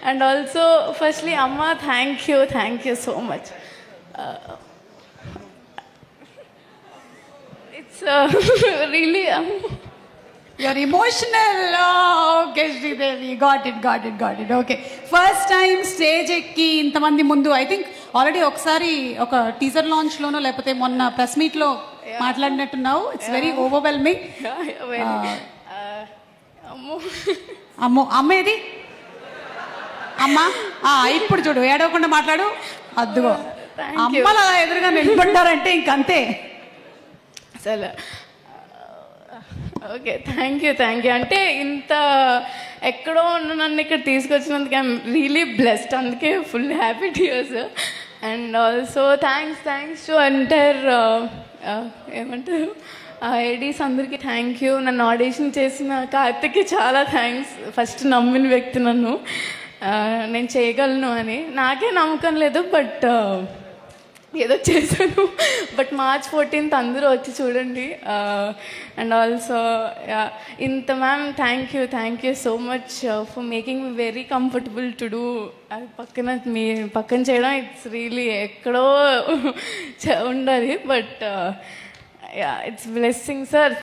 And also, firstly, Amma, thank you so much. It's really. You're emotional. Oh, okay, Sridevi. Got it. Okay. First time stage ekki ఇంతమంది ముందు I think already ఒకసారి ఒక teaser launch లోనో లేకపోతే మొన్న press meet లో మాట్లాడినట్టున్నావు. It's very overwhelming. అమ్మ ఏది అమ్మా ఇప్పుడు చూడు ఏడవకుండా మాట్లాడు. అద్దుగో అమ్మలా ఎదురుగా నిలబడ్డారంటే ఇంకంతే అసలు. ఓకే, థ్యాంక్ యూ అంటే ఇంత ఎక్కడో ఉన్న నన్ను ఇక్కడ తీసుకొచ్చినందుకు ఐఎమ్ రియలీ బ్లెస్డ్. అందుకే full happy tears. And also thanks to entire ఏమంటారు ఏడీస్ అందరికీ థ్యాంక్ యూ. నన్ను ఆడిషన్ చేసిన కార్తిక్కి చాలా థ్యాంక్స్. ఫస్ట్ నమ్మిన వ్యక్తి నన్ను నేను చేయగలను అని. నాకే నమ్మకం లేదు, బట్ ఏదో చేశాను. బట్ March 14th అందరూ వచ్చి చూడండి. అండ్ ఆల్సో ఇంత ma'am thank you so much for making me very comfortable to do. అది మీ పక్కన చేయడం ఇట్స్ రియలీ ఎక్కడో ఉండాలి, బట్ ఇట్స్ బ్లెస్సింగ్ సార్.